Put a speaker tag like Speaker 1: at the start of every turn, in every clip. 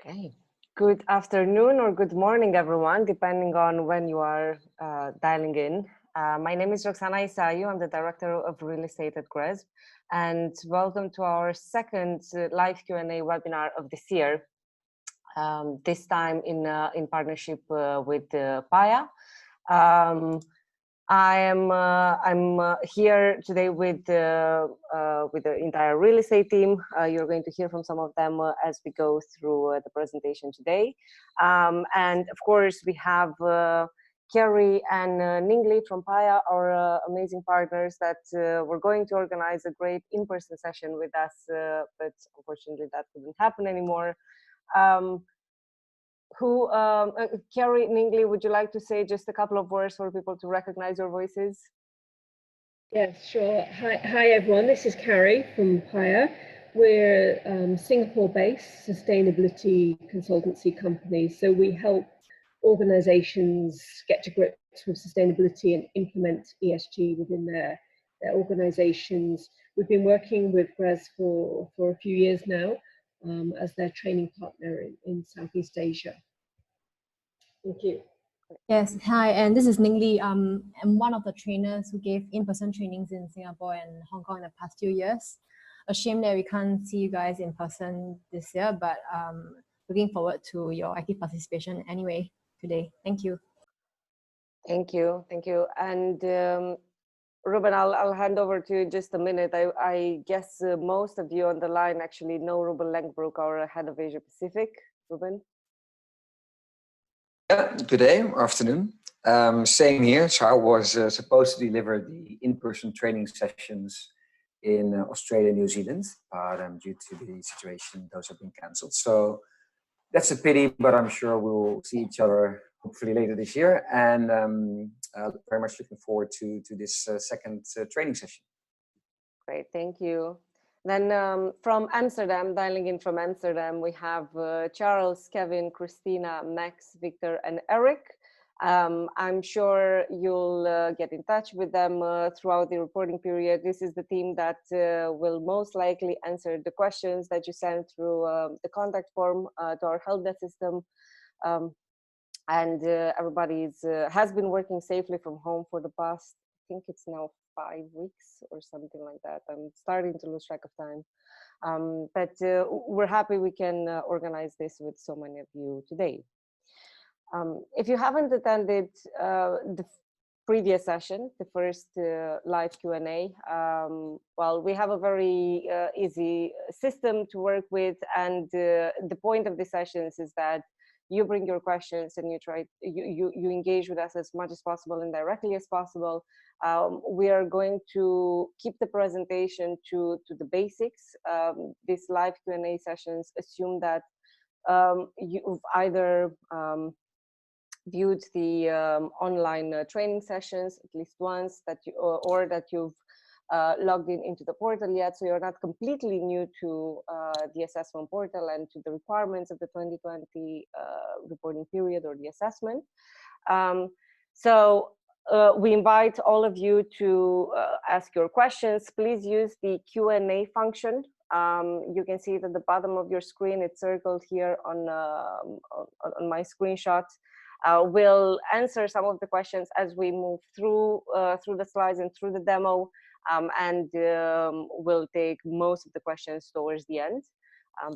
Speaker 1: Okay. Good afternoon or good morning, everyone, depending on when you are dialing in. My name is Roxana Isayu. I'm the Director of Real Estate at GRESB, and welcome to our second live Q&A webinar of this year. This time in partnership with Paya. I'm here today with the entire real estate team. You're going to hear from some of them as we go through the presentation today. And of course, we have Kerry and Ningli from Paya, our amazing partners that were going to organize a great in-person session with us, but unfortunately that couldn't happen anymore. Kerry, Ningli, would you like to say just a couple of words for people to recognize your voices?
Speaker 2: Yes, sure. Hi everyone, this is Carrie from Paya. We're Singapore-based sustainability consultancy company, so we help organizations get to grips with sustainability and implement ESG within their organizations. We've been working with GRESB for a few years now as their training partner in Southeast Asia. Thank you.
Speaker 3: Yes, hi, and this is Ningli. I'm one of the trainers who gave in-person trainings in Singapore and Hong Kong in the past few years. A shame that we can't see you guys in person this year, but looking forward to your active participation anyway today. Thank you.
Speaker 1: Thank you, thank you. And Ruben, I'll hand over to you in just a minute. I guess most of you on the line actually know Ruben Lengbroek, our head of Asia Pacific. Ruben?
Speaker 4: Yeah, good day or afternoon. Same here. So I was supposed to deliver the in-person training sessions in Australia, New Zealand, but due to the situation, those have been cancelled. So that's a pity, but I'm sure we'll see each other hopefully later this year. And very much looking forward to this second training session.
Speaker 1: Great, thank you. Then from Amsterdam, dialing in from Amsterdam, we have Charles, Kevin, Christina, Max, Victor, and Eric. I'm sure you'll get in touch with them throughout the reporting period. This is the team that will most likely answer the questions that you sent through the contact form to our help desk system. And everybody has been working safely from home for the past, I think it's now 5 weeks or something like that. I'm starting to lose track of time. But we're happy we can organize this with so many of you today. If you haven't attended the previous session, the first live Q&A, well, we have a very easy system to work with, and the point of the sessions is that you bring your questions and you engage with us as much as possible and directly as possible. We are going to keep the presentation to the basics. These live Q&A sessions assume that you've either viewed the online training sessions at least once, that you or that you've logged into the portal yet, so you're not completely new to the assessment portal and to the requirements of the 2020 reporting period or the assessment. So we invite all of you to ask your questions. Please use the Q&A function. You can see it at the bottom of your screen. It's circled here on my screenshot. We'll answer some of the questions as we move through the slides and through the demo, and we'll take most of the questions towards the end.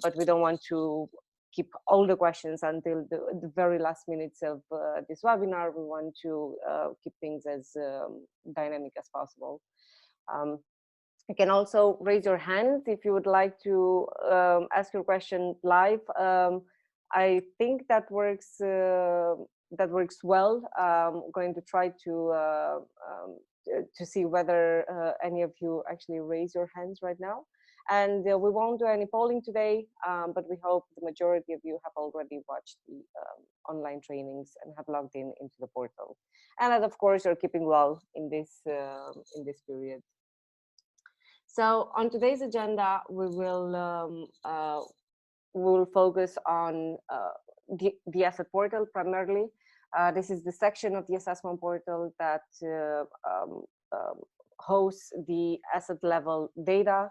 Speaker 1: But we don't want to keep all the questions until the very last minutes of this webinar. We want to keep things as dynamic as possible. You can also raise your hand if you would like to ask your question live. I think that works well. I'm going to try to see whether any of you actually raise your hands right now. And we won't do any polling today, but we hope the majority of you have already watched the online trainings and have logged into the portal. And that, of course, you're keeping well in this period. So on today's agenda, we will focus on the asset portal primarily. This is the section of the assessment portal that hosts the asset level data.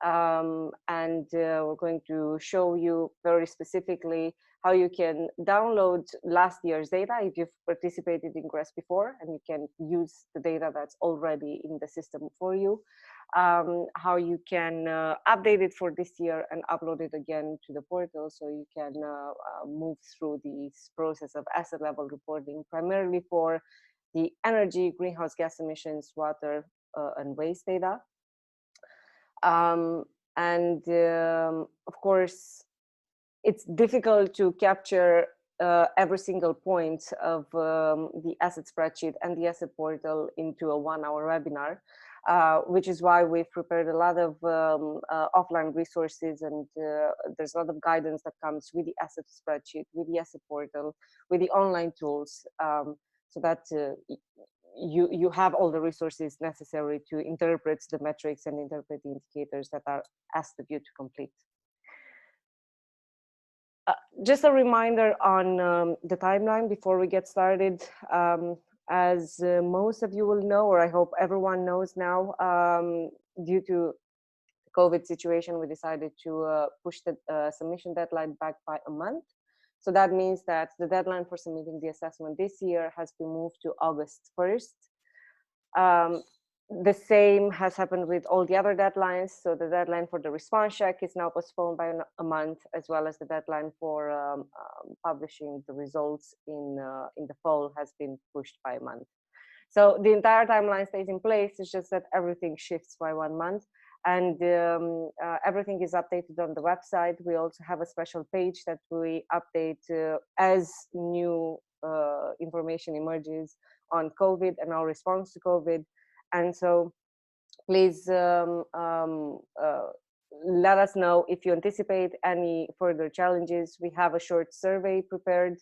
Speaker 1: and we're going to show you very specifically how you can download last year's data if you've participated in GRESB before, and you can use the data that's already in the system for you. How you can update it for this year and upload it again to the portal, so you can move through this process of asset level reporting, primarily for the energy, greenhouse gas emissions, water, and waste data. Of course, it's difficult to capture every single point of the asset spreadsheet and the asset portal into a 1-hour webinar, which is why we've prepared a lot of offline resources, and there's a lot of guidance that comes with the asset spreadsheet, with the asset portal, with the online tools, so that you have all the resources necessary to interpret the metrics and interpret the indicators that are asked of you to complete. Just a reminder on the timeline before we get started. As most of you will know, or I hope everyone knows now, due to the COVID situation, we decided to push the submission deadline back by a month. So that means that the deadline for submitting the assessment this year has been moved to August 1st. The same has happened with all the other deadlines. So the deadline for the response check is now postponed by a month, as well as the deadline for publishing the results in the fall has been pushed by a month. So the entire timeline stays in place. It's just that everything shifts by 1 month, and everything is updated on the website. We also have a special page that we update as new information emerges on COVID and our response to COVID. And so please let us know if you anticipate any further challenges. We have a short survey prepared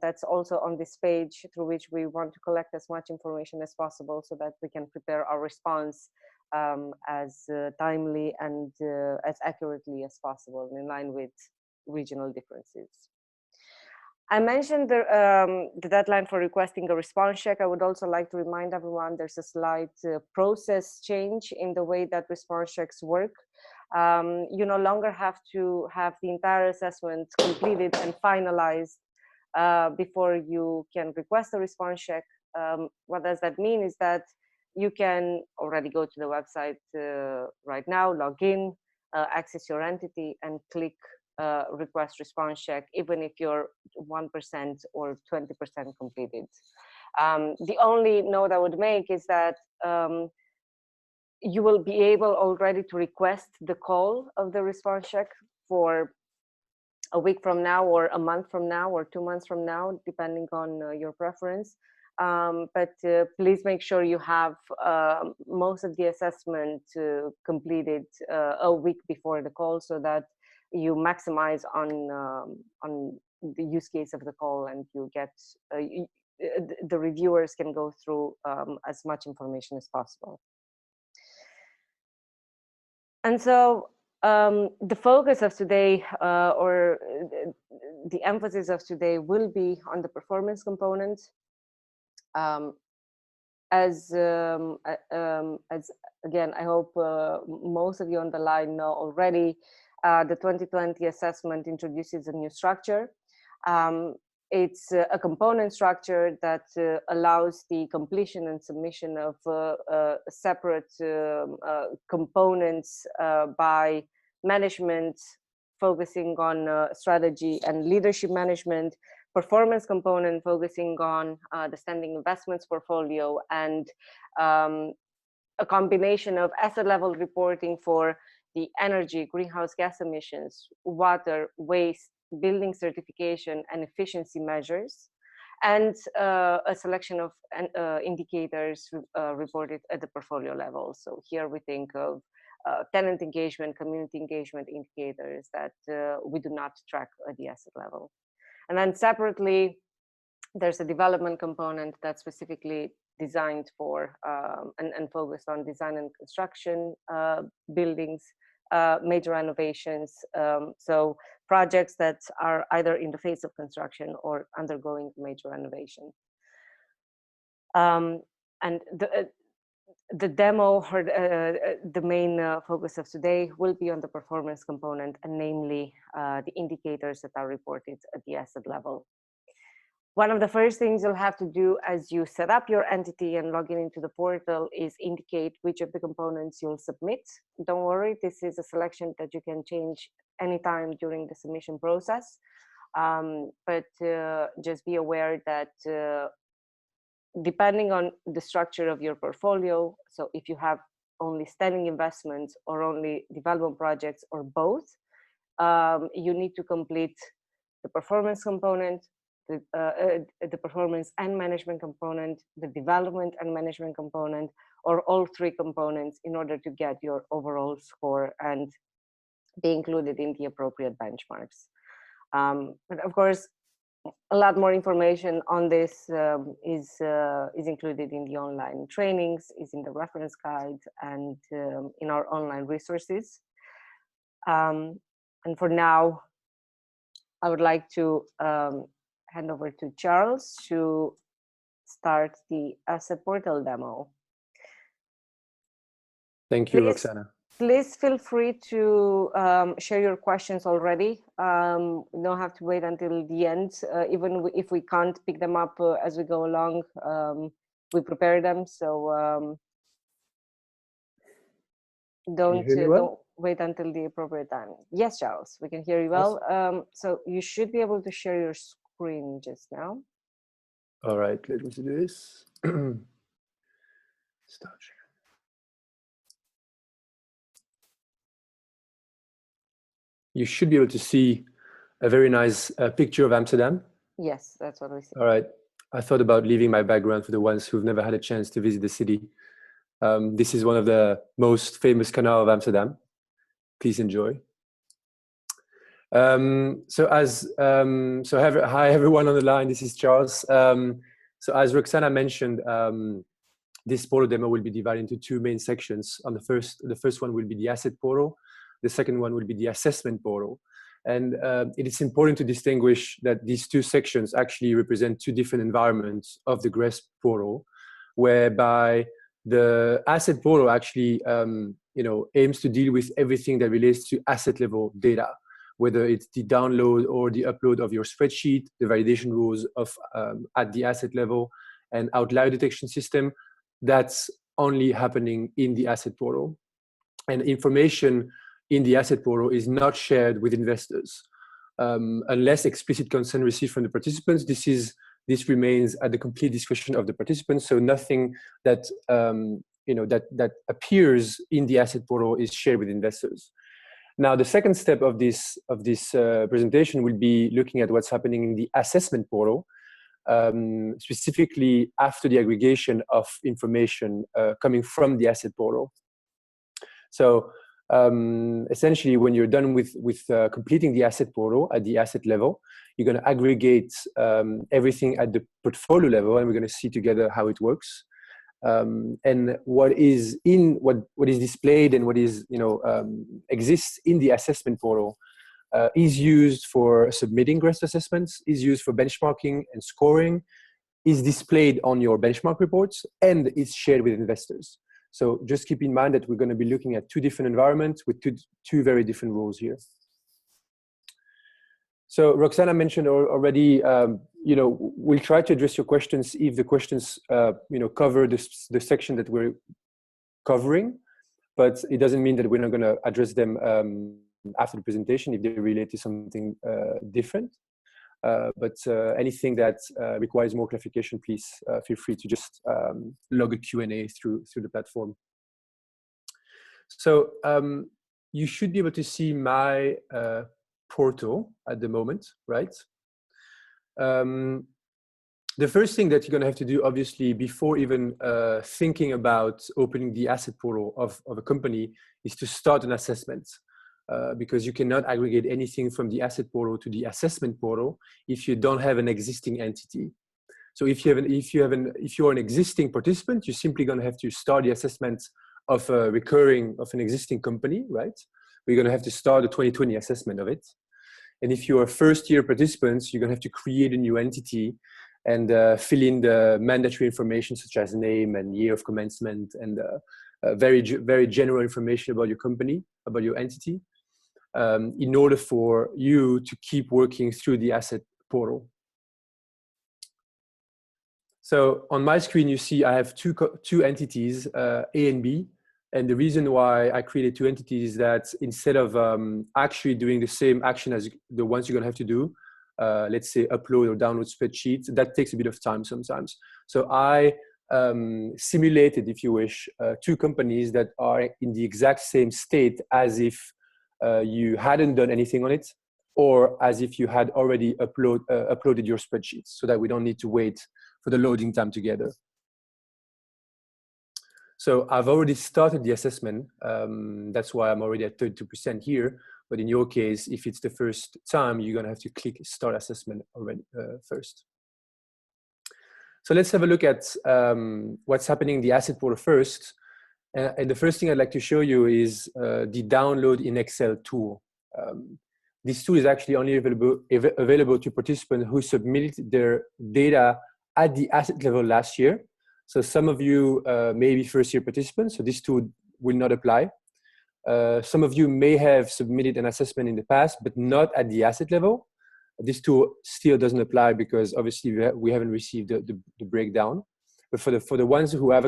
Speaker 1: that's also on this page, through which we want to collect as much information as possible so that we can prepare our response as timely and as accurately as possible, in line with regional differences. I mentioned the deadline for requesting a response check. I would also like to remind everyone there's a slight process change in the way that response checks work. You no longer have to have the entire assessment completed and finalized before you can request a response check. What does that mean is that you can already go to the website right now, log in, access your entity, and click request response check, even if you're 1% or 20% completed. The only note I would make is that you will be able already to request the call of the response check for a week from now, or a month from now, or 2 months from now, depending on your preference. But please make sure you have most of the assessment completed a week before the call, so that you maximize on the use case of the call, and you get the reviewers can go through as much information as possible. And so the focus of today, or the emphasis of today, will be on the performance component. As again, I hope most of you on the line know already, the 2020 assessment introduces a new structure. It's a component structure that allows the completion and submission of separate components by management, focusing on strategy and leadership management, performance component focusing on the standing investments portfolio, and a combination of asset level reporting for the energy, greenhouse gas emissions, water, waste, building certification, and efficiency measures, and a selection of indicators reported at the portfolio level. So here we think of tenant engagement, community engagement indicators that we do not track at the asset level. And then separately, there's a development component that's specifically designed for and focused on design and construction, buildings, major renovations, so projects that are either in the phase of construction or undergoing major renovation. And the demo, or the main focus of today will be on the performance component, and namely the indicators that are reported at the asset level. One of the first things you'll have to do as you set up your entity and log in into the portal is indicate which of the components you'll submit. Don't worry, this is a selection that you can change anytime during the submission process. But just be aware that depending on the structure of your portfolio, so if you have only standing investments or only development projects or both, you need to complete the performance component, the performance and management component, the development and management component, or all three components in order to get your overall score and be included in the appropriate benchmarks. But of course, a lot more information on this is included in the online trainings, is in the reference guide, and in our online resources. And for now, I would like to hand over to Charles to start the asset portal demo.
Speaker 5: Thank you, Roxana.
Speaker 1: Please feel free to share your questions already. You don't have to wait until the end. Even if we can't pick them up as we go along, we prepare them. So don't wait until the appropriate time. Yes, Charles, we can hear you well. Awesome. So you should be able to share your screen just now.
Speaker 5: All right, let me do this. Start sharing. You should be able to see a very nice picture of Amsterdam.
Speaker 1: Yes, that's what we see.
Speaker 5: All right. I thought about leaving my background for the ones who've never had a chance to visit the city. This is one of the most famous canals of Amsterdam. Please enjoy. Hi everyone on the line. This is Charles. So as Roxana mentioned, this portal demo will be divided into two main sections. On the first one will be the asset portal. The second one will be the assessment portal. And it is important to distinguish that these two sections actually represent two different environments of the GRESB portal, whereby the asset portal actually aims to deal with everything that relates to asset level data, whether it's the download or the upload of your spreadsheet, the validation rules of at the asset level, and outlier detection system. That's only happening in the asset portal. And information in the asset portal is not shared with investors unless explicit consent received from the participants. This remains at the complete discretion of the participants. So nothing that that appears in the asset portal is shared with investors. Now, the second step of this presentation will be looking at what's happening in the assessment portal, specifically after the aggregation of information coming from the asset portal. So essentially, when you're done with completing the asset portal at the asset level, you're going to aggregate everything at the portfolio level, and we're going to see together how it works. And what is displayed and what is exists in the assessment portal is used for submitting GRESB assessments, is used for benchmarking and scoring, is displayed on your benchmark reports, and is shared with investors. So just keep in mind that we're going to be looking at two different environments with two very different rules here. So Roxana mentioned already, we'll try to address your questions if the questions, cover the section that we're covering, but it doesn't mean that we're not going to address them after the presentation if they relate to something different. But anything that requires more clarification, please feel free to just log a Q&A through the platform. So you should be able to see my portal at the moment, right? The first thing that you're going to have to do, obviously, before even thinking about opening the asset portal of a company, is to start an assessment. Because you cannot aggregate anything from the asset portal to the assessment portal if you don't have an existing entity. So if you're an existing participant, you're simply going to have to start the assessment of an existing company, right? We're going to have to start the 2020 assessment of it. And if you're a first-year participant, you're going to have to create a new entity and fill in the mandatory information such as name and year of commencement and very general information about your company, about your entity, in order for you to keep working through the asset portal. So on my screen, you see I have two entities, A and B. And the reason why I created two entities is that instead of actually doing the same action as the ones you're going to have to do, let's say upload or download spreadsheets, that takes a bit of time sometimes. So I simulated, if you wish, two companies that are in the exact same state as if you hadn't done anything on it, or as if you had already uploaded your spreadsheets, so that we don't need to wait for the loading time together. So I've already started the assessment. That's why I'm already at 32% here. But in your case, if it's the first time, you're going to have to click Start Assessment already first. So let's have a look at what's happening in the asset portal first. And the first thing I'd like to show you is the Download in Excel tool. This tool is actually only available to participants who submitted their data at the asset level last year. So some of you may be first-year participants, so this tool will not apply. Some of you may have submitted an assessment in the past, but not at the asset level. This tool still doesn't apply because obviously we haven't received the breakdown. But for the ones who have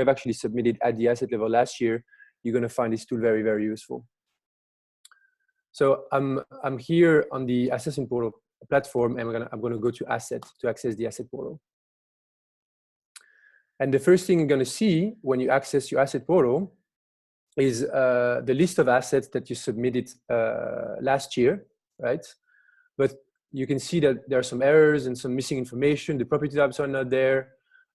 Speaker 5: actually submitted at the asset level last year, you're going to find this tool very, very useful. So I'm here on the assessment portal platform, and I'm going to go to Asset to access the asset portal. And the first thing you're going to see when you access your asset portal is the list of assets that you submitted last year, right? But you can see that there are some errors and some missing information. The property types are not there.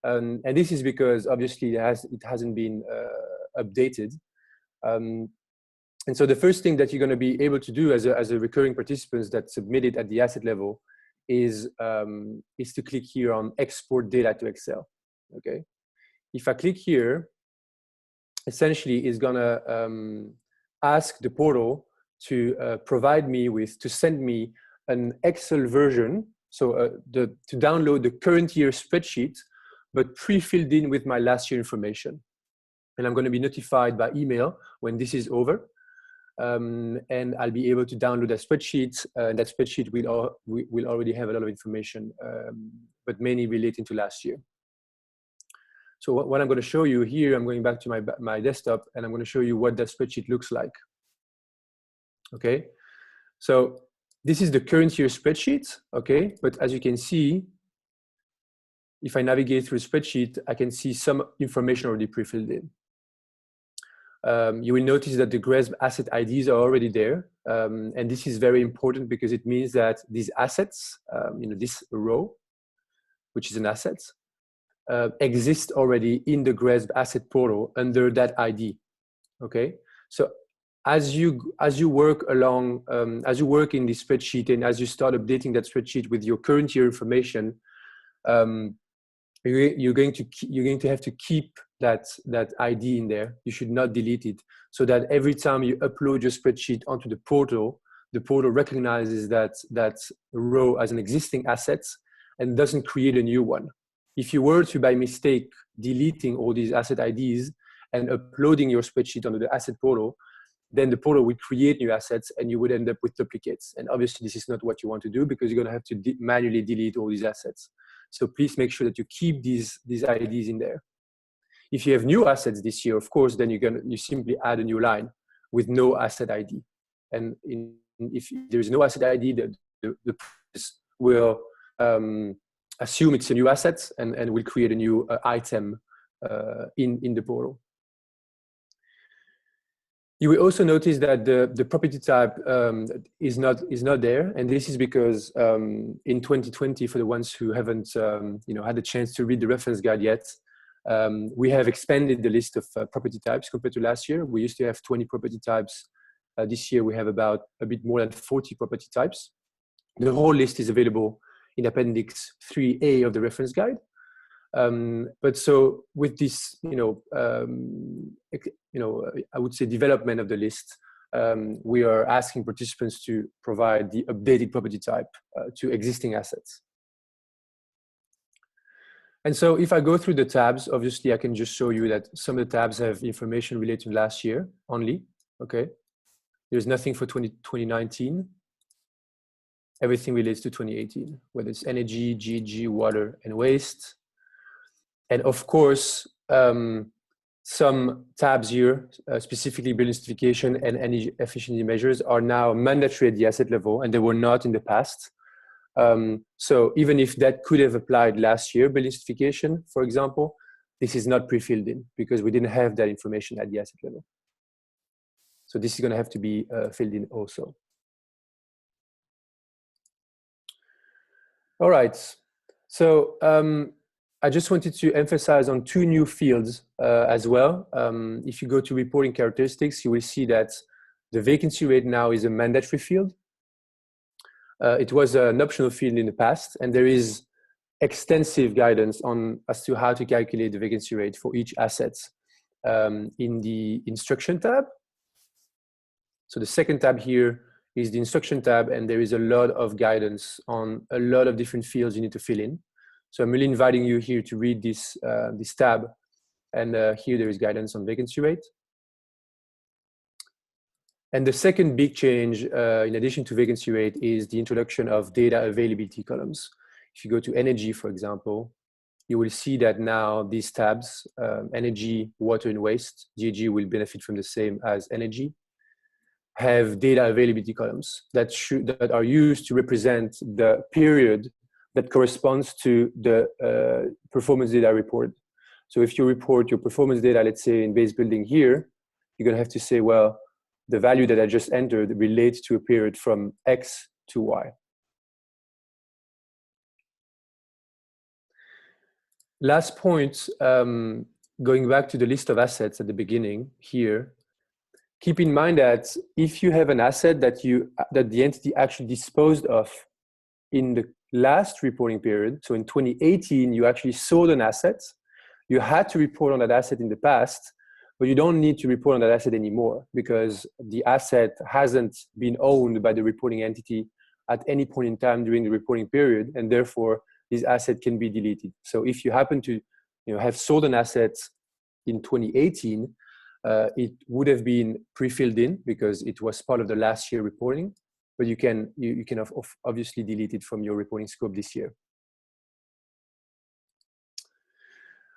Speaker 5: And this is because obviously it hasn't been updated. And so the first thing that you're going to be able to do as a recurring participant that submitted at the asset level is to click here on Export Data to Excel. Okay. If I click here, essentially it's going to ask the portal to send me an Excel version. So to download the current year spreadsheet, but pre-filled in with my last year information. And I'm going to be notified by email when this is over. And I'll be able to download that spreadsheet. That spreadsheet will already have a lot of information, but mainly relating to last year. So what I'm going to show you here, I'm going back to my desktop, and I'm going to show you what that spreadsheet looks like. Okay, so this is the current year spreadsheet. Okay, but as you can see, if I navigate through the spreadsheet, I can see some information already pre-filled in. You will notice that the GRESB asset IDs are already there. And this is very important because it means that these assets, this row, which is an asset, exist already in the GRESB asset portal under that ID. Okay, so as you work along, as you work in this spreadsheet and as you start updating that spreadsheet with your current year information, you're going to have to keep that ID in there. You should not delete it, so that every time you upload your spreadsheet onto the portal recognizes that row as an existing asset and doesn't create a new one. If you were to by mistake deleting all these asset IDs and uploading your spreadsheet onto the asset portal, then the portal would create new assets and you would end up with duplicates. And obviously this is not what you want to do, because you're going to have to manually delete all these assets. So please make sure that you keep these IDs in there. If you have new assets this year, of course, then you simply add a new line with no asset ID. And if there is no asset ID, the process will assume it's a new asset and will create a new item in the portal. You will also notice that the property type is not there, and this is because in 2020, for the ones who haven't had the chance to read the reference guide yet, we have expanded the list of property types compared to last year. We used to have 20 property types. This year we have about a bit more than 40 property types. The whole list is available in Appendix 3A of the reference guide. But so with this, I would say development of the list, we are asking participants to provide the updated property type to existing assets. And so if I go through the tabs, obviously I can just show you that some of the tabs have information related to last year only, okay? There's nothing for 2019. Everything relates to 2018, whether it's energy, GHG, water, and waste. And of course, some tabs here, specifically building certification and energy efficiency measures, are now mandatory at the asset level, and they were not in the past. So even if that could have applied last year, building certification, for example, this is not pre-filled in because we didn't have that information at the asset level. So this is going to have to be filled in also. All right. So I just wanted to emphasize on two new fields as well. If you go to reporting characteristics, you will see that the vacancy rate now is a mandatory field. It was an optional field in the past, and there is extensive guidance on as to how to calculate the vacancy rate for each asset in the instruction tab. So the second tab here is the instruction tab, and there is a lot of guidance on a lot of different fields you need to fill in. So I'm really inviting you here to read this, this tab, and here there is guidance on vacancy rate. And the second big change, in addition to vacancy rate, is the introduction of data availability columns. If you go to energy, for example, you will see that now these tabs, energy, water, and waste, GHG will benefit from the same as energy, have data availability columns that are used to represent the period that corresponds to the performance data report. So if you report your performance data, let's say in base building here, you're going to have to say, well, the value that I just entered relates to a period from X to Y. Last point, going back to the list of assets at the beginning here, keep in mind that if you have an asset that the entity actually disposed of in the last reporting period, so in 2018, you actually sold an asset, you had to report on that asset in the past, but you don't need to report on that asset anymore because the asset hasn't been owned by the reporting entity at any point in time during the reporting period, and therefore this asset can be deleted. So if you happen to have sold an asset in 2018, it would have been pre-filled in because it was part of the last year reporting, but you can obviously delete it from your reporting scope this year.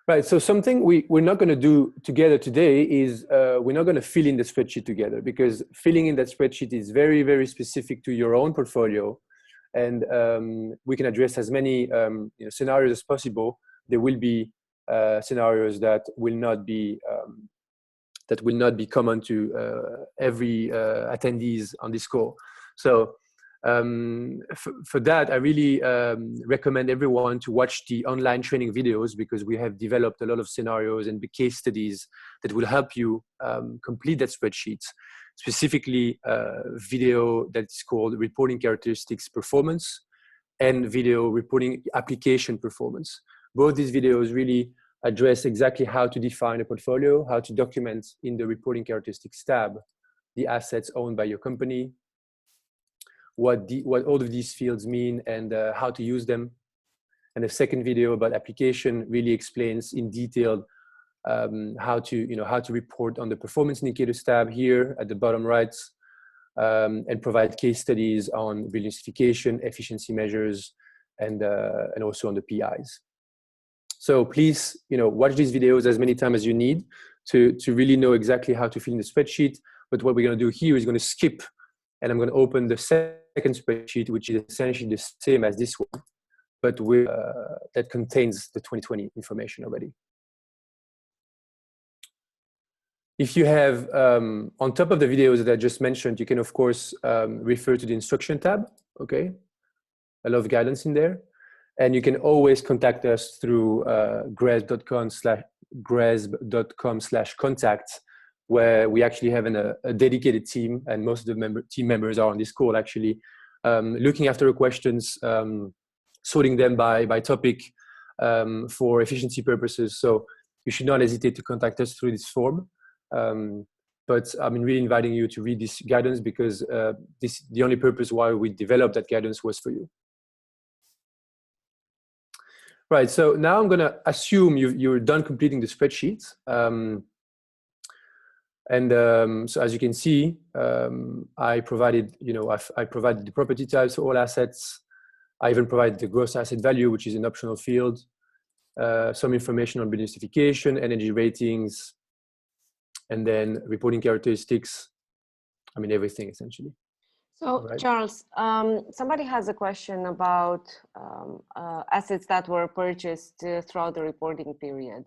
Speaker 5: Right, so something we're not going to do together today is we're not going to fill in the spreadsheet together because filling in that spreadsheet is very, very specific to your own portfolio, and we can address as many scenarios as possible. There will be scenarios that will not be common to every attendees on this call. So for that, I really recommend everyone to watch the online training videos because we have developed a lot of scenarios and case studies that will help you complete that spreadsheet. Specifically, video that's called Reporting Characteristics Performance and video Reporting Application Performance. Both these videos really address exactly how to define a portfolio, how to document in the Reporting Characteristics tab the assets owned by your company, what all of these fields mean and how to use them. And the second video about application really explains in detail how to report on the performance indicators tab here at the bottom right, and provide case studies on building certification, efficiency measures, and also on the PIs. So please, watch these videos as many times as you need to really know exactly how to fill in the spreadsheet. But what we're going to do here is going to skip, and I'm going to open the second spreadsheet, which is essentially the same as this one, but that contains the 2020 information already. If you have, on top of the videos that I just mentioned, you can, of course, refer to the instruction tab, okay? A lot of guidance in there. And you can always contact us through GRESB.com/contact, where we actually have a dedicated team, and most of the team members are on this call actually, looking after your questions, sorting them by topic for efficiency purposes. So you should not hesitate to contact us through this form. But I'm really inviting you to read this guidance because the only purpose why we developed that guidance was for you. Right, so now I'm gonna assume you're done completing the spreadsheet. So as you can see, I provided, I provided the property types for all assets. I even provided the gross asset value, which is an optional field, some information on building certification, energy ratings, and then reporting characteristics. I mean, everything essentially.
Speaker 1: So,
Speaker 5: Right.
Speaker 1: Charles, somebody has a question about assets that were purchased throughout the reporting period.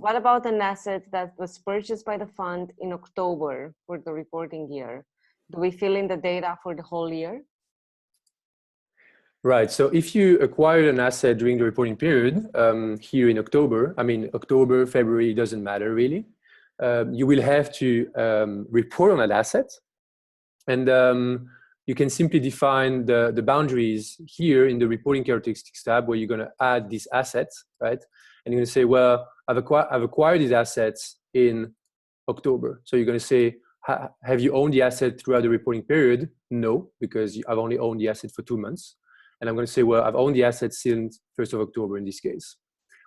Speaker 1: What about an asset that was purchased by the fund in October for the reporting year? Do we fill in the data for the whole year?
Speaker 5: Right. So if you acquired an asset during the reporting period here in October, I mean, October, February, doesn't matter really. You will have to report on that asset. And you can simply define the boundaries here in the reporting characteristics tab where you're going to add these assets, right? And you're going to say, well, I've acquired these assets in October. So you're going to say, have you owned the asset throughout the reporting period? No, because I've only owned the asset for 2 months. And I'm going to say, well, I've owned the asset since 1st of October in this case,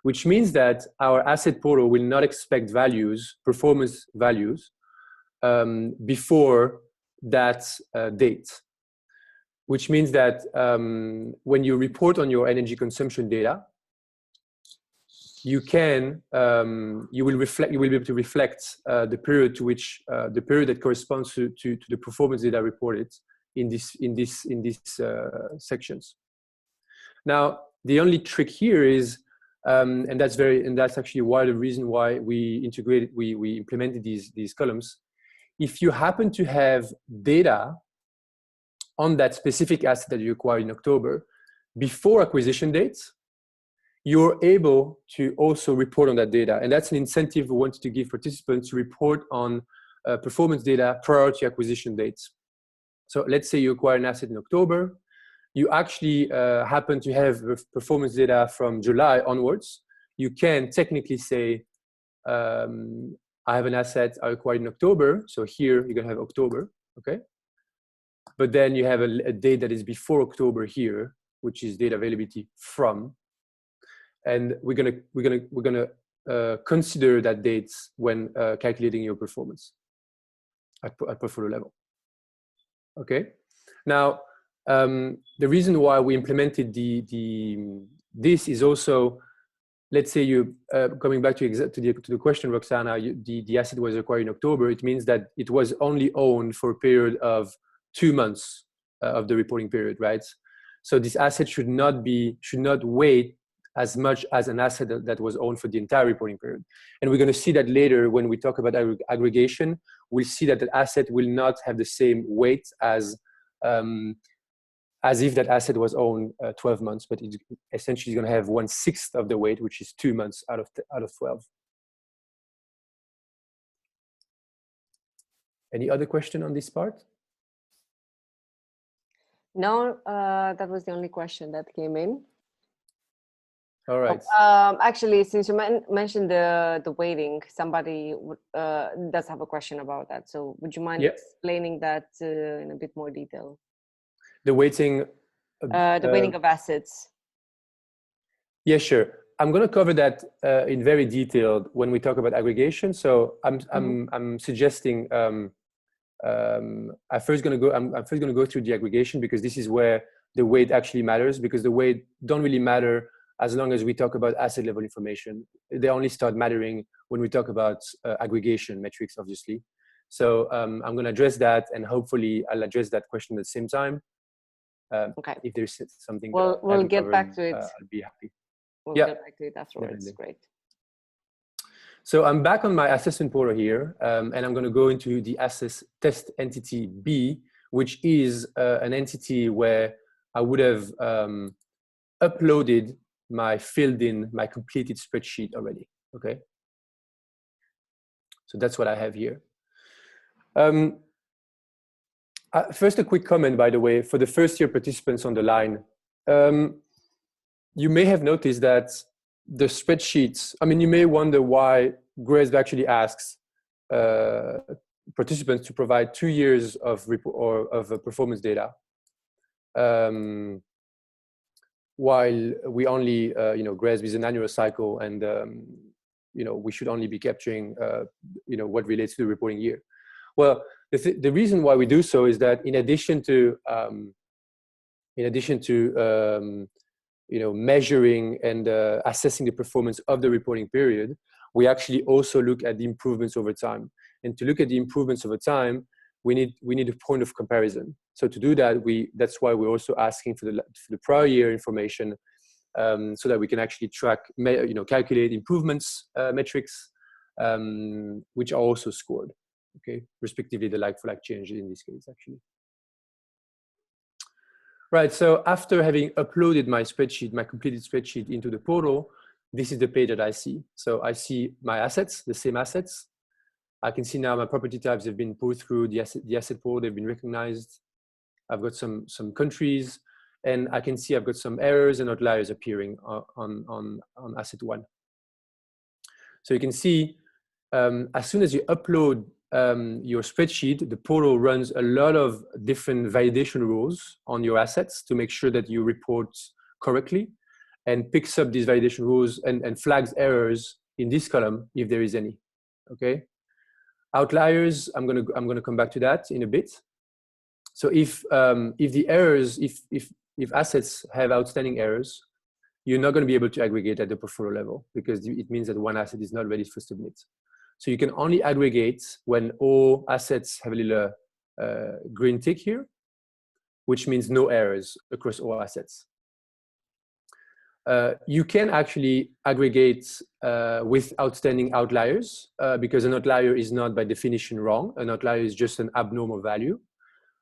Speaker 5: which means that our asset portal will not expect values, performance values, before that date, which means that when you report on your energy consumption data, you will be able to reflect the period to which the period that corresponds to the performance data reported in these sections. Now, the only trick here is, and that's actually the reason why we implemented these columns. If you happen to have data on that specific asset that you acquired in October before acquisition dates, you're able to also report on that data. And that's an incentive we want to give participants to report on performance data prior to acquisition dates. So let's say you acquire an asset in October, you actually happen to have performance data from July onwards. You can technically say, I have an asset I acquired in October. So here you're gonna have October, okay? But then you have a date that is before October here, which is data availability from. And we're gonna consider that date when calculating your performance at portfolio level. Okay. Now, the reason why we implemented this is also, let's say you coming back to the question, Roxana, the asset was acquired in October. It means that it was only owned for a period of 2 months of the reporting period, right? So this asset should not wait as much as an asset that was owned for the entire reporting period. And we're going to see that later when we talk about aggregation. We'll see that the asset will not have the same weight as if that asset was owned 12 months, but it essentially is going to have 1/6 of the weight, which is 2 months out of 12. Any other question on this part?
Speaker 1: No, that was the only question that came in.
Speaker 5: All right.
Speaker 1: Actually, since you mentioned the weighting, somebody does have a question about that. So would you mind explaining that in a bit more detail?
Speaker 5: The weighting.
Speaker 1: The weighting of assets.
Speaker 5: Yeah, sure. I'm going to cover that in very detailed when we talk about aggregation. So I'm suggesting I'm first going to go through the aggregation, because this is where the weight actually matters, because the weight don't really matter as long as we talk about asset level information. They only start mattering when we talk about aggregation metrics, obviously. So I'm going to address that, and hopefully I'll address that question at the same time.
Speaker 1: Okay.
Speaker 5: If there's something
Speaker 1: we'll get back to it.
Speaker 5: I'll be happy.
Speaker 1: We'll get back to it afterwards.
Speaker 5: Definitely.
Speaker 1: Great.
Speaker 5: So I'm back on my assessment portal here, and I'm going to go into the assess test entity B, which is an entity where I would have uploaded my completed spreadsheet already. Okay. So that's what I have here. First, a quick comment, by the way, for the first year participants on the line. You may have noticed that the spreadsheets, I mean, you may wonder why GRESB actually asks participants to provide 2 years of performance data. while we only, GRESB is an annual cycle, and we should only be capturing, what relates to the reporting year. Well, the reason why we do so is that in addition to measuring and assessing the performance of the reporting period, we actually also look at the improvements over time. And to look at the improvements over time, we need a point of comparison. So to do that, that's why we're also asking for the prior year information, so that we can actually track, calculate improvements metrics, which are also scored, okay, respectively the like-for-like changes in this case, actually. Right, so after having uploaded my spreadsheet, my completed spreadsheet into the portal, this is the page that I see. So I see my assets, the same assets. I can see now my property types have been pulled through the asset portal, they've been recognized. I've got some countries, and I can see I've got some errors and outliers appearing on asset one. So you can see, as soon as you upload your spreadsheet, the portal runs a lot of different validation rules on your assets to make sure that you report correctly, and picks up these validation rules and flags errors in this column if there is any. Okay, outliers, I'm gonna come back to that in a bit. So if the errors, if assets have outstanding errors, you're not going to be able to aggregate at the portfolio level, because it means that one asset is not ready for submit. So you can only aggregate when all assets have a little green tick here, which means no errors across all assets. You can actually aggregate with outstanding outliers, because an outlier is not by definition wrong. An outlier is just an abnormal value.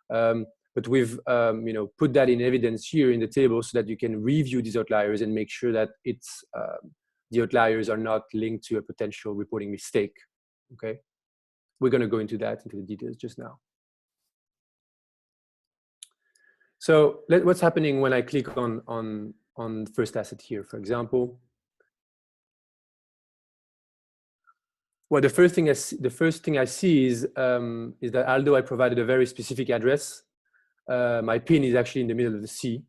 Speaker 5: But we've put that in evidence here in the table so that you can review these outliers and make sure that the outliers are not linked to a potential reporting mistake. Okay, we're going to go into the details just now. So what's happening when I click on the first asset here, for example? Well, the first thing I see is that although I provided a very specific address, my PIN is actually in the middle of the C.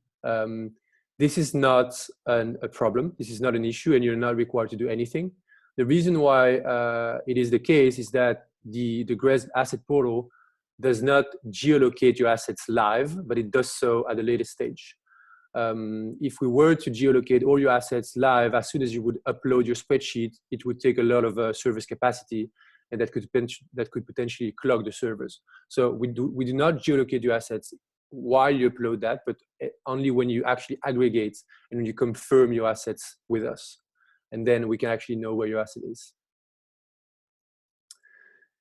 Speaker 5: This is not a problem. This is not an issue, and you're not required to do anything. The reason why it is the case is that the GRESB asset portal does not geolocate your assets live, but it does so at a later stage. If we were to geolocate all your assets live, as soon as you would upload your spreadsheet, it would take a lot of service capacity, and that could potentially clog the servers. So we do not geolocate your assets while you upload that, but only when you actually aggregate and when you confirm your assets with us. And then we can actually know where your asset is.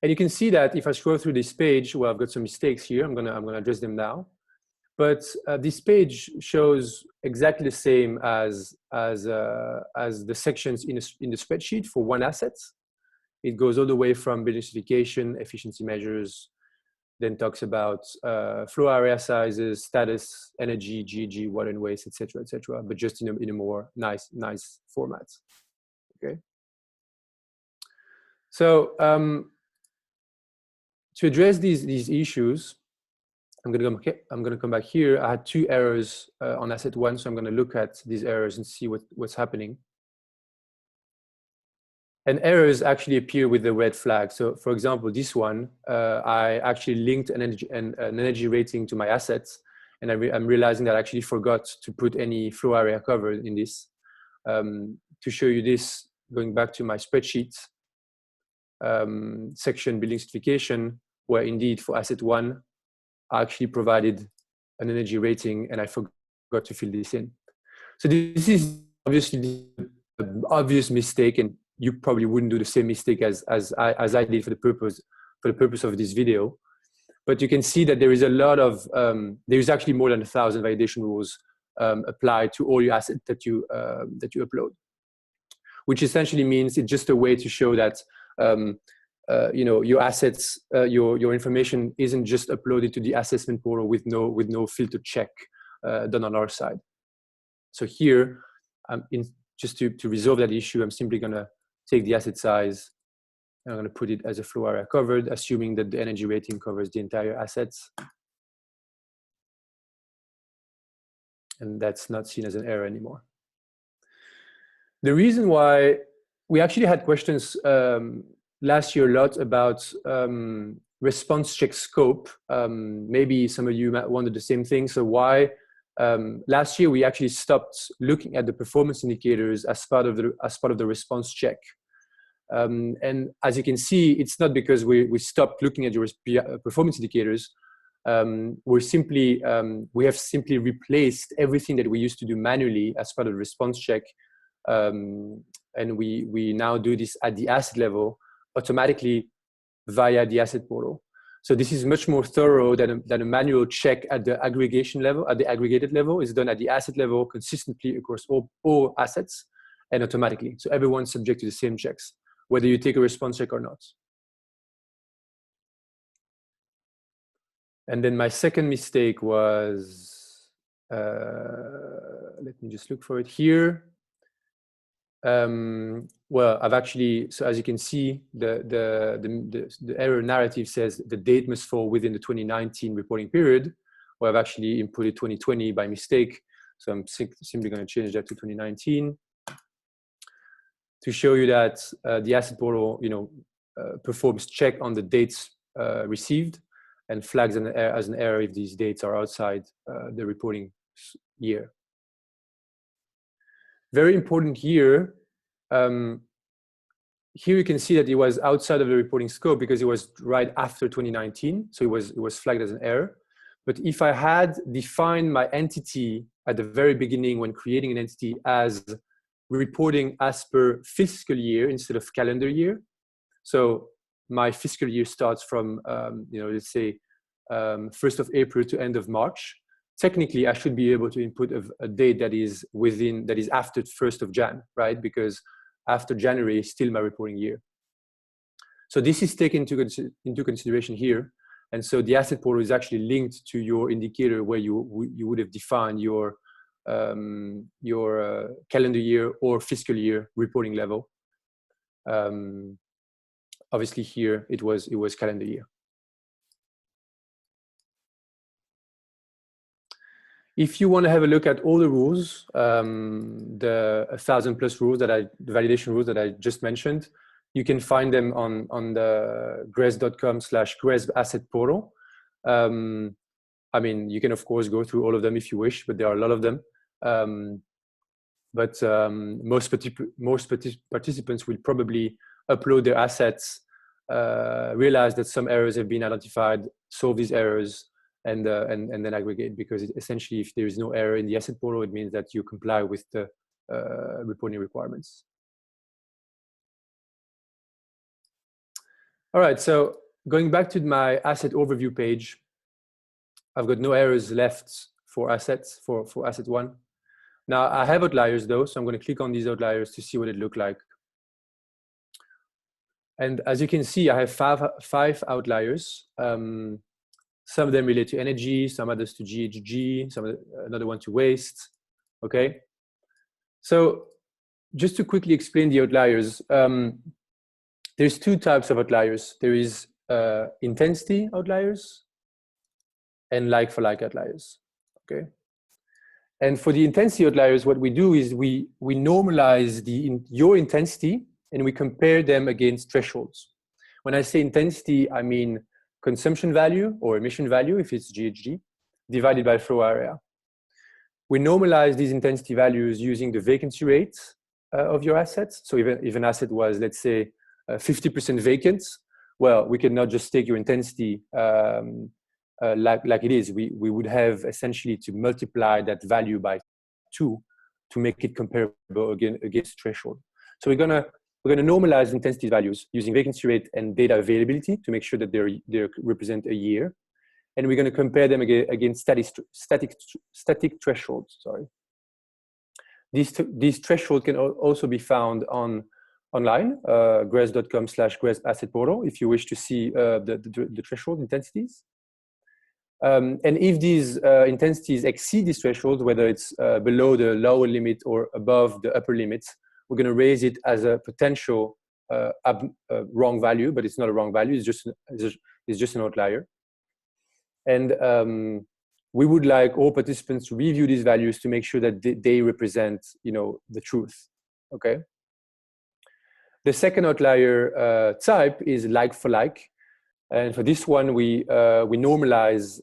Speaker 5: And you can see that if I scroll through this page, well, I've got some mistakes here. I'm gonna address them now. But this page shows exactly the same as the sections in the spreadsheet for one asset. It goes all the way from building certification, efficiency measures, then talks about floor area sizes, status, energy, GG, water and waste, etc., but just in a more nice format. Okay. So to address these issues, I'm gonna come back here. I had 2 errors on asset 1, so I'm gonna look at these errors and see what's happening. And errors actually appear with the red flag. So for example, this one, I actually linked an energy rating to my assets, and I'm realizing that I actually forgot to put any floor area covered in this. To show you this, going back to my spreadsheet, section building certification, where indeed for asset 1, I actually provided an energy rating and I forgot to fill this in. So this is obviously an obvious mistake, and you probably wouldn't do the same mistake as I did for the purpose of this video. But you can see that there is a lot of there is actually more than 1,000 validation rules applied to all your assets that you upload, which essentially means it's just a way to show that your assets, your information isn't just uploaded to the assessment portal with no filter check done on our side. So here, just to resolve that issue, I'm simply going to take the asset size and I'm going to put it as a floor area covered, assuming that the energy rating covers the entire assets. and that's not seen as an error anymore. The reason why we actually had questions last year a lot about response check scope. Maybe some of you might wonder the same thing. So why last year we actually stopped looking at the performance indicators as part of the response check. And as you can see, it's not because we stopped looking at your performance indicators. We have simply replaced everything that we used to do manually as part of the response check. And we now do this at the asset level automatically via the asset portal. So this is much more thorough than a manual check at the aggregation level, at the aggregated level. It's done at the asset level consistently across all assets and automatically. So everyone's subject to the same checks, whether you take a response check or not. And then my second mistake was, let me just look for it here. Well, I've actually, so as you can see, the error narrative says the date must fall within the 2019 reporting period. Well, I've actually inputted 2020 by mistake. So I'm simply going to change that to 2019 to show you that the asset portal, performs check on the dates received and flags as an error if these dates are outside the reporting year. Very important here. Here you can see that it was outside of the reporting scope because it was right after 2019. So it was flagged as an error. But if I had defined my entity at the very beginning when creating an entity as reporting as per fiscal year instead of calendar year. So my fiscal year starts from, let's say 1st of April to end of March. Technically, I should be able to input a date that is after 1st of Jan, right? Because after January is still my reporting year. So this is taken into consideration here. And so the asset portal is actually linked to your indicator where you would have defined your calendar year or fiscal year reporting level. Obviously here it was calendar year. If you want to have a look at all the rules, the 1,000+ rules the validation rules that I just mentioned, you can find them on the GRESB.com/GRESB asset portal. I mean, you can of course go through all of them if you wish, but there are a lot of them. Most participants will probably upload their assets, realize that some errors have been identified, solve these errors, and then aggregate, because essentially if there is no error in the asset portal, it means that you comply with the reporting requirements. All right, so going back to my asset overview page, I've got no errors left for assets, for asset one. Now I have outliers though, so I'm going to click on these outliers to see what it look like. And as you can see, I have five outliers. Some of them relate to energy, some others to GHG, another one to waste. Okay. So just to quickly explain the outliers, there's two types of outliers. There is intensity outliers and like-for-like outliers. Okay. And for the intensity outliers, what we do is we normalize your intensity and we compare them against thresholds. When I say intensity, I mean consumption value or emission value, if it's GHG, divided by flow area. We normalize these intensity values using the vacancy rate of your assets. So if an asset was, let's say, 50% vacant, well, we cannot just take your intensity like it is. We would have essentially to multiply that value by 2 to make it comparable against threshold. So we're gonna normalize intensity values using vacancy rate and data availability to make sure that they represent a year, and we're going to compare them against static thresholds. Sorry. These thresholds can also be found online, GRESB.com/GRESB asset portal, if you wish to see the threshold intensities. And if these intensities exceed these thresholds, whether it's below the lower limit or above the upper limit, we're going to raise it as a potential wrong value, but it's not a wrong value. It's just an outlier. And we would like all participants to review these values to make sure that they represent, the truth, okay? The second outlier type is like for like. And for this one, we normalize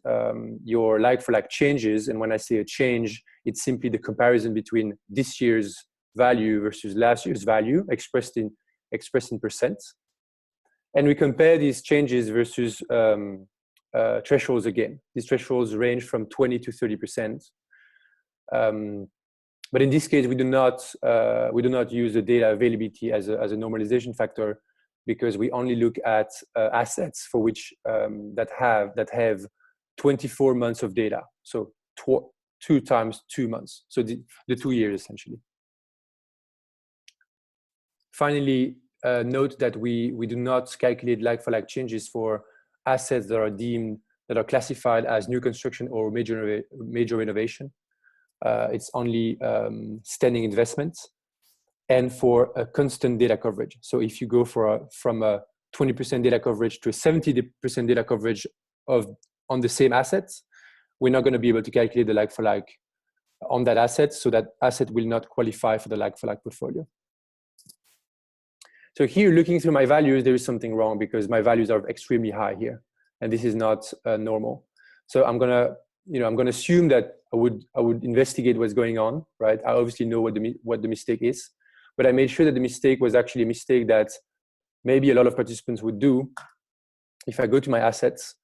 Speaker 5: your like-for-like changes. And when I say a change, it's simply the comparison between this year's value versus last year's value expressed in percent. And we compare these changes versus thresholds again. These thresholds range from 20 to 30%. But in this case, we do not use the data availability as a normalization factor, because we only look at assets for which that have 24 months of data. So 2 times 2 months. So the 2 years essentially. Finally, note that we do not calculate like-for-like changes for assets that are classified as new construction or major renovation. It's only standing investments, and for a constant data coverage. So if you go from a 20% data coverage to a 70% data coverage on the same assets, we're not going to be able to calculate the like-for-like on that asset, so that asset will not qualify for the like-for-like portfolio. So here, looking through my values, there is something wrong, because my values are extremely high here, and this is not normal. So I'm gonna assume that I would investigate what's going on, right? I obviously know what the mistake is, but I made sure that the mistake was actually a mistake that maybe a lot of participants would do. If I go to my assets,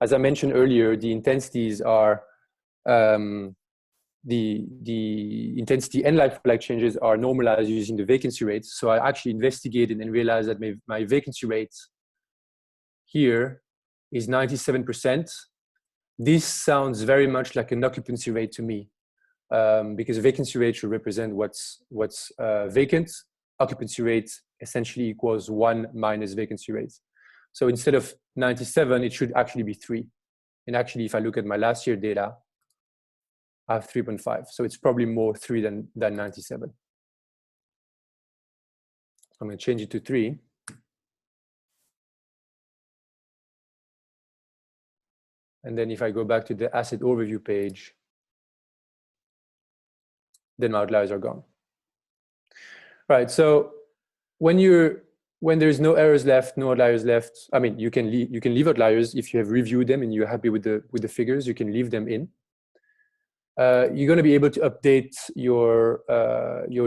Speaker 5: as I mentioned earlier, the intensities are the intensity and like-for-like changes are normalized using the vacancy rates. So I actually investigated and realized that my vacancy rate here is 97%. This sounds very much like an occupancy rate to me, because vacancy rate should represent what's vacant. Occupancy rate essentially equals 1 minus vacancy rate. So instead of 97, it should actually be 3. And actually, if I look at my last year data, I have 3.5. So it's probably more 3 than 97. So I'm going to change it to 3. And then if I go back to the asset overview page, then my outliers are gone. Right. So when there's no errors left, no outliers left, I mean, you can leave outliers if you have reviewed them and you're happy with the figures. You can leave them in. You're going to be able to update your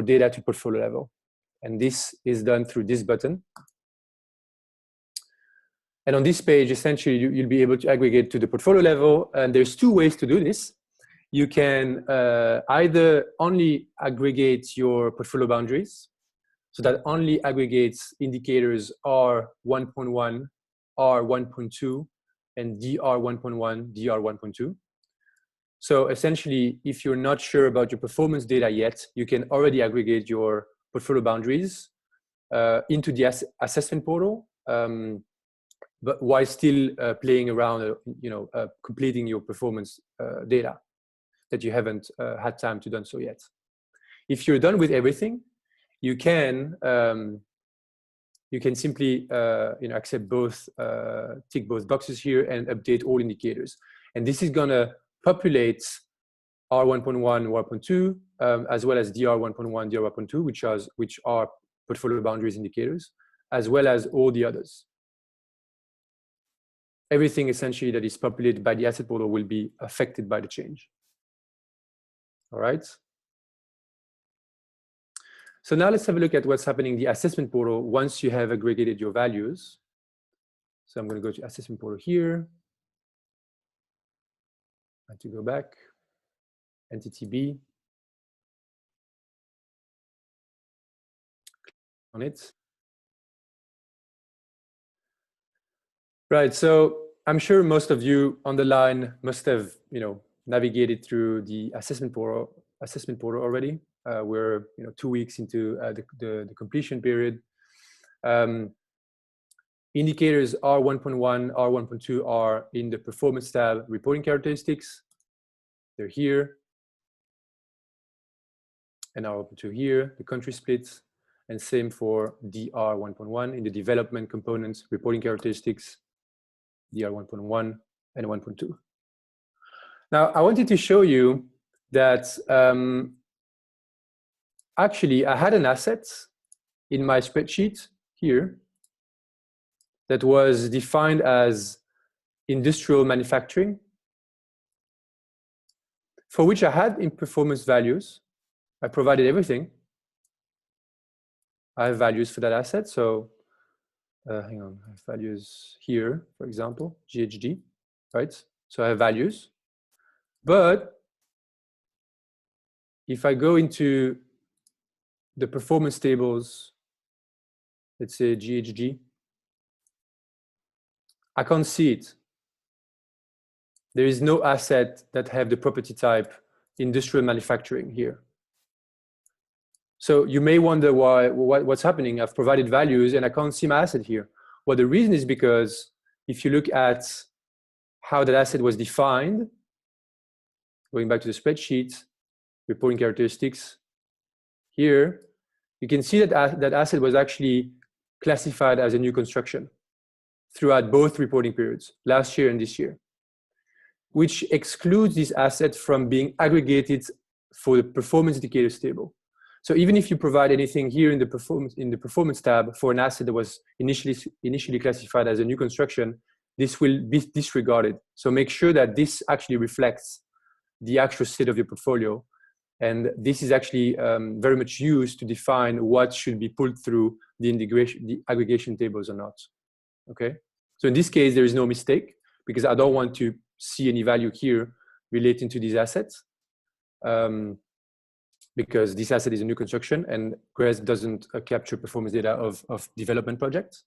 Speaker 5: data to portfolio level, and this is done through this button. And on this page, essentially, you'll be able to aggregate to the portfolio level. And there's 2 ways to do this. You can either only aggregate your portfolio boundaries, so that only aggregates indicators R1.1, R1.2, and DR1.1, DR1.2. So essentially, if you're not sure about your performance data yet, you can already aggregate your portfolio boundaries into the assessment portal, but while still playing around, completing your performance data that you haven't had time to done so yet. If you're done with everything, you can simply accept both, tick both boxes here and update all indicators. And this is gonna populate R1.1, R1.2, as well as DR1.1, DR1.2, which are portfolio boundaries indicators, as well as all the others. Everything essentially that is populated by the asset portal will be affected by the change. All right. So now let's have a look at what's happening in the assessment portal once you have aggregated your values. So I'm going to go to assessment portal here. I have to go back. Entity B. On it. Right. So I'm sure most of you on the line must have, navigated through the assessment portal already. We're 2 weeks into the completion period. Indicators R1.1, R1.2 are in the performance tab, reporting characteristics. They're here. And R1.2 here, the country splits. And same for DR1.1 in the development components, reporting characteristics, DR1.1 and 1.2. Now, I wanted to show you that actually I had an asset in my spreadsheet here that was defined as industrial manufacturing, for which I had in performance values. I provided everything. I have values for that asset. So hang on, I have values here, for example, GHG, right? So I have values. But if I go into the performance tables, let's say GHG, I can't see it. There is no asset that have the property type industrial manufacturing here. So you may wonder what's happening. I've provided values and I can't see my asset here. Well, the reason is because if you look at how that asset was defined, going back to the spreadsheet, reporting characteristics, here, you can see that that asset was actually classified as a new construction throughout both reporting periods, last year and this year, which excludes this asset from being aggregated for the performance indicators table. So even if you provide anything here in the performance tab for an asset that was initially classified as a new construction, this will be disregarded. So make sure that this actually reflects the actual state of your portfolio. And this is actually very much used to define what should be pulled through the aggregation tables or not. Okay. So in this case, there is no mistake because I don't want to see any value here relating to these assets. Because this asset is a new construction and GRESB doesn't capture performance data of development projects.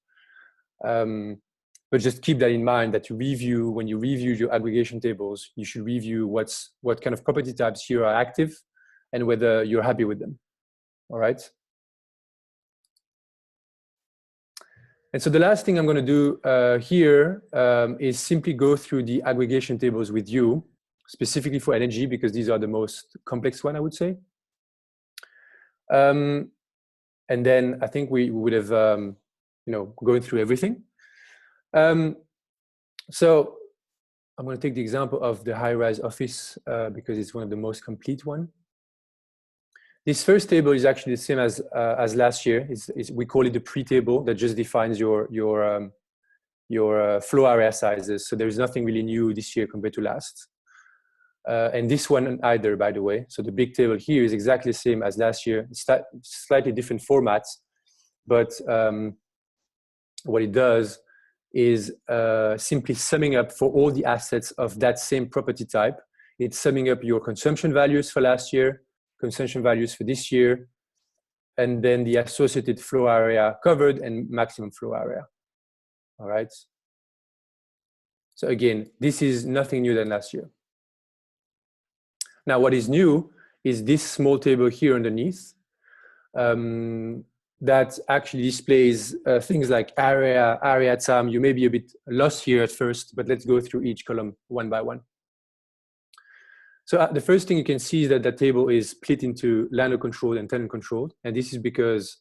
Speaker 5: But just keep that in mind that when you review your aggregation tables, you should review what kind of property types here are active and whether you're happy with them, all right? And so the last thing I'm gonna do here is simply go through the aggregation tables with you, specifically for energy, because these are the most complex one, I would say. And then I think we would have, going through everything. So I'm going to take the example of the high-rise office because it's one of the most complete one. This first table is actually the same as last year. We call it the pre-table that just defines your flow area sizes. So there's nothing really new this year compared to last. And this one either, by the way. So the big table here is exactly the same as last year. It's slightly different formats, but what it does is simply summing up for all the assets of that same property type. It's summing up your consumption values for last year, consumption values for this year, and then the associated flow area covered and maximum flow area. All right. So again, this is nothing new than last year. Now, what is new is this small table here underneath that actually displays things like area time. You may be a bit lost here at first, but let's go through each column one by one. So the first thing you can see is that the table is split into landlord controlled and tenant controlled. And this is because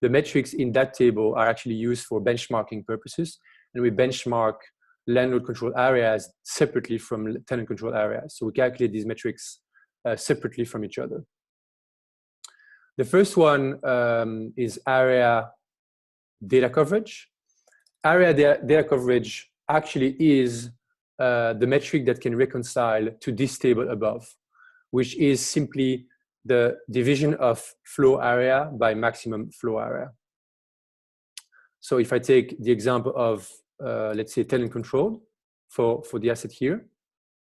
Speaker 5: the metrics in that table are actually used for benchmarking purposes. And we benchmark landlord controlled areas separately from tenant controlled areas. So we calculate these metrics separately from each other. The first one is area data coverage. Area data coverage actually is the metric that can reconcile to this table above, which is simply the division of flow area by maximum flow area. So if I take the example of, let's say, tenant controlled for the asset here,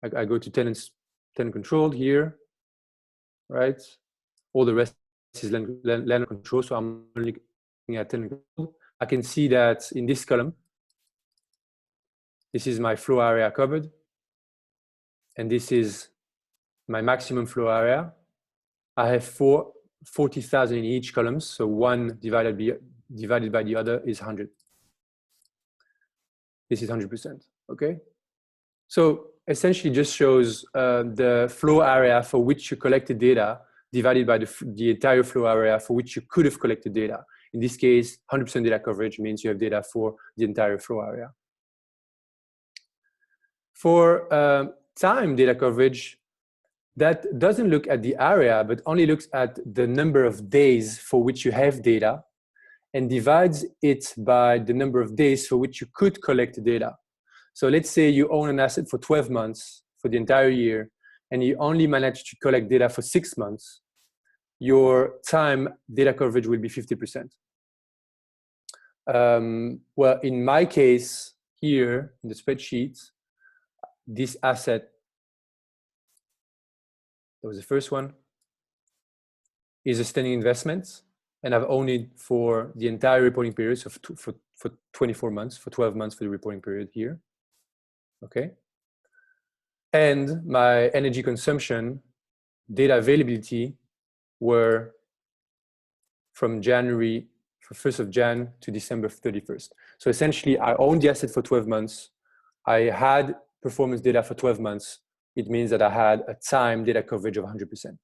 Speaker 5: I go to tenant controlled here, right? All the rest is landlord control, so I'm only looking at tenant controlled. I can see that in this column, this is my flow area covered, and this is my maximum flow area. I have 40,000 in each column, so one divided by the other is 100. This is 100%, okay? So essentially just shows the flow area for which you collected data divided by the entire flow area for which you could have collected data. In this case, 100% data coverage means you have data for the entire flow area. For time data coverage that doesn't look at the area, but only looks at the number of days for which you have data and divides it by the number of days for which you could collect data. So let's say you own an asset for 12 months for the entire year, and you only manage to collect data for 6 months, your time data coverage will be 50%. Well, in my case here in the spreadsheet, this asset, that was the first one, is a standing investment, and I've owned it for the entire reporting period, so for 24 months, for 12 months for the reporting period here, okay? And my energy consumption, data availability were from January, from 1st of Jan to December 31st. So essentially, I owned the asset for 12 months. I had performance data for 12 months. It means that I had a time data coverage of 100%.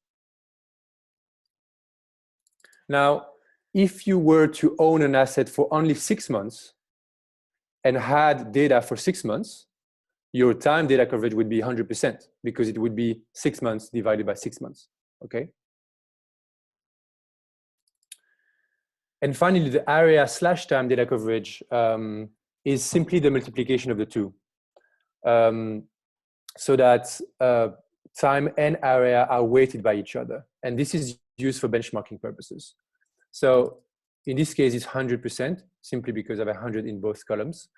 Speaker 5: Now, if you were to own an asset for only 6 months and had data for 6 months, your time data coverage would be 100% because it would be 6 months divided by 6 months, okay? And finally, the area/time data coverage is simply the multiplication of the two. So that time and area are weighted by each other. And this is used for benchmarking purposes. So in this case, it's 100% simply because I have 100 in both columns.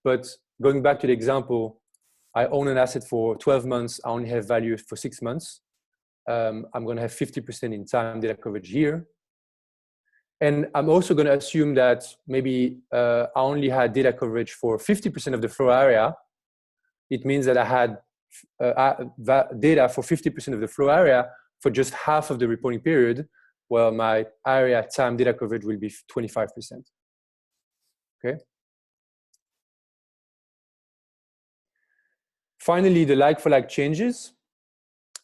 Speaker 5: But going back to the example, I own an asset for 12 months. I only have value for 6 months. I'm going to have 50% in time data coverage here. And I'm also going to assume that maybe I only had data coverage for 50% of the floor area. It means that I had data for 50% of the floor area for just half of the reporting period, while my area time data coverage will be 25%. Okay. Finally, the like-for-like changes.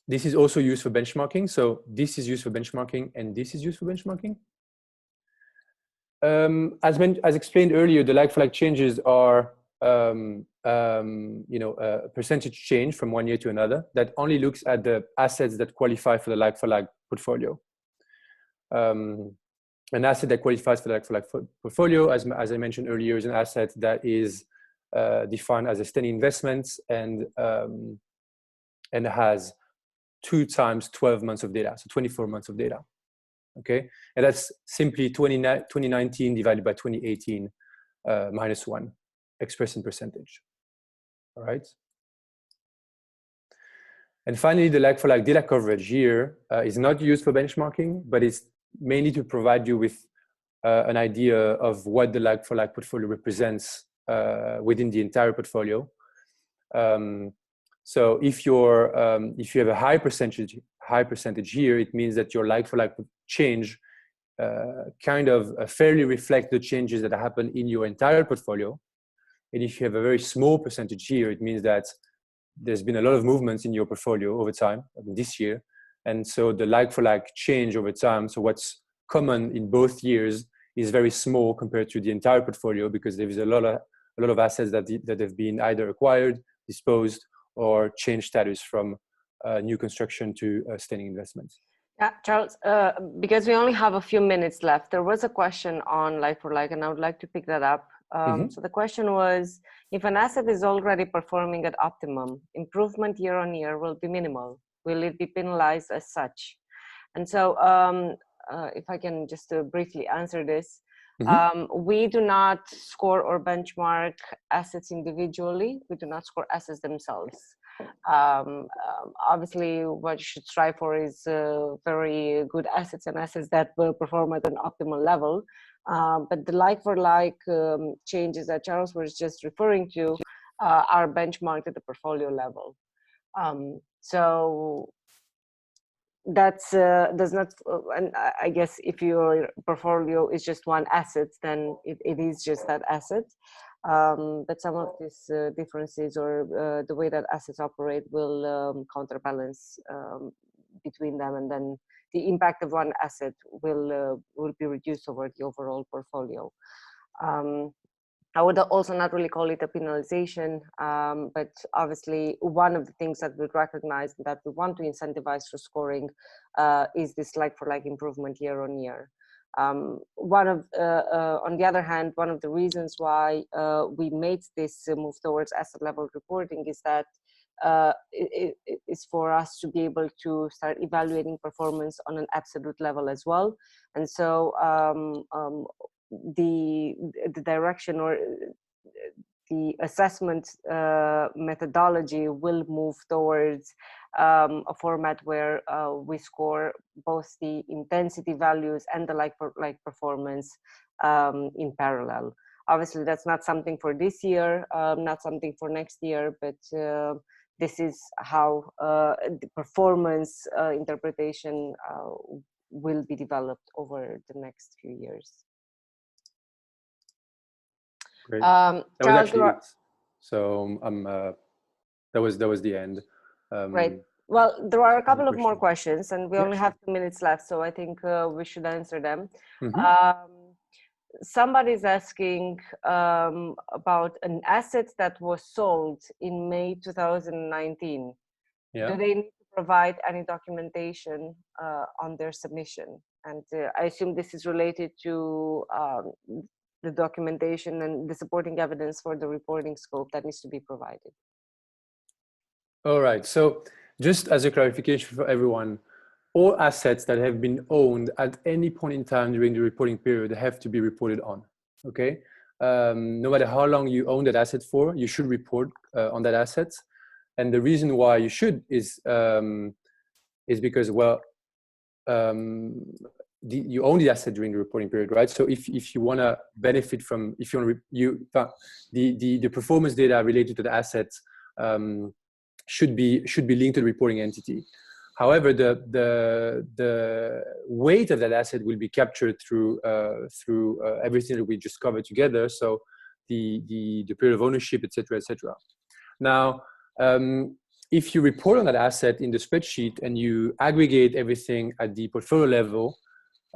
Speaker 5: This is also used for benchmarking. So this is used for benchmarking, and this is used for benchmarking. As explained earlier, the like-for-like changes are a percentage change from one year to another that only looks at the assets that qualify for the like-for-like portfolio. An asset that qualifies for the like-for-like portfolio, as I mentioned earlier, is an asset that is defined as a standing investment and has 2 times 12 months of data, so 24 months of data. Okay, and that's simply 2019 divided by 2018 minus 1, expressed in percentage. All right. And finally, the like-for-like data coverage here is not used for benchmarking, but it's mainly to provide you with an idea of what the like-for-like portfolio represents within the entire portfolio. So if you have a high percentage here, it means that your like-for-like change kind of fairly reflect the changes that happen in your entire portfolio. And if you have a very small percentage here, it means that there's been a lot of movements in your portfolio over time, this year. And so the like-for-like change over time, so what's common in both years is very small compared to the entire portfolio, because there is a lot of assets that have been either acquired, disposed, or changed status from new construction to standing investments.
Speaker 1: Yeah, Charles, because we only have a few minutes left, there was a question on like-for-like, and I would like to pick that up. So the question was, if an asset is already performing at optimum, improvement year on year will be minimal. Will it be penalized as such? And so if I can just briefly answer this, we do not score or benchmark assets individually. We do not score assets themselves. Obviously, what you should strive for is very good assets and assets that will perform at an optimal level. But the like-for-like changes that Charles was just referring to are benchmarked at the portfolio level. So that's does not, and I guess if your portfolio is just one asset, then it is just that asset. But some of these differences or the way that assets operate will counterbalance between them, and then the impact of one asset will be reduced over the overall portfolio. I would also not really call it a penalization, but obviously one of the things that we recognize that we want to incentivize for scoring is this like-for-like improvement year on year. On the other hand, one of the reasons why we made this move towards asset level reporting is that it is for us to be able to start evaluating performance on an absolute level as well. And so the direction or the assessment methodology will move towards a format where we score both the intensity values and the like-for-like performance in parallel. Obviously, that's not something for this year, not something for next year, but this is how the performance interpretation will be developed over the next few years.
Speaker 5: Great. That was
Speaker 1: Charles,
Speaker 5: actually it. So that was the end.
Speaker 1: Right. Well, there are a couple of more
Speaker 5: questions.
Speaker 1: questions, and we only have 2 minutes left, so I think we should answer them. Somebody's asking about an asset that was sold in May 2019.
Speaker 5: Yeah.
Speaker 1: Do they need to provide any documentation on their submission? And I assume this is related to the documentation and the supporting evidence for the reporting scope that needs to be provided.
Speaker 5: All right. So just as a clarification for everyone, all assets that have been owned at any point in time during the reporting period have to be reported on. Okay. No matter how long you own that asset for, you should report on that asset. And the reason why you should is because, well, you own the asset during the reporting period, right? So if you want to benefit from, if you want the performance data related to the assets should be linked to the reporting entity. However, the weight of that asset will be captured through everything that we just covered together. So the period of ownership, etc., etc. Now, if you report on that asset in the spreadsheet and you aggregate everything at the portfolio level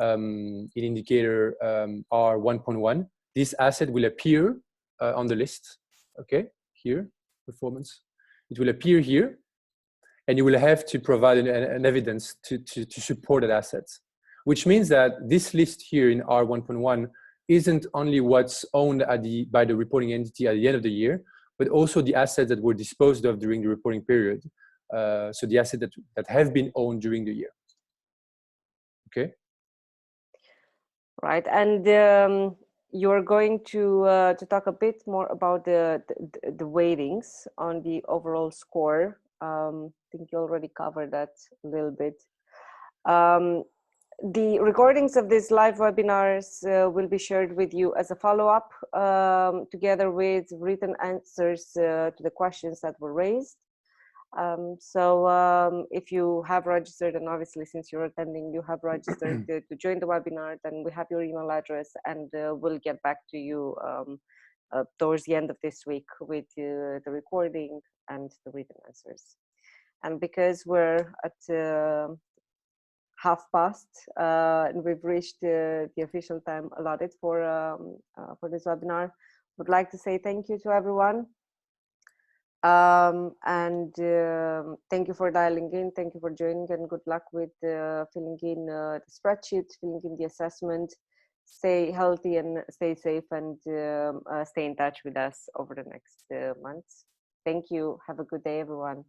Speaker 5: in indicator R1.1, this asset will appear on the list. Okay, here, performance. It will appear here, and you will have to provide an evidence to support that asset, which means that this list here in R1.1 isn't only what's owned by the reporting entity at the end of the year, but also the assets that were disposed of during the reporting period. So the assets that have been owned during the year. Okay.
Speaker 1: Right, and you're going to talk a bit more about the weightings on the overall score. I think you already covered that a little bit. The recordings of these live webinars will be shared with you as a follow-up, together with written answers to the questions that were raised. So if you have registered, and obviously since you're attending, you have registered to join the webinar, then we have your email address, and we'll get back to you towards the end of this week with the recording and the written answers. And because we're at past, and we've reached the official time allotted for this webinar, would like to say thank you to everyone. And thank you for dialing in, thank you for joining, and good luck with filling in the spreadsheet, filling in the assessment. Stay healthy and stay safe, and stay in touch with us over the next months. Thank you. Have a good day, everyone.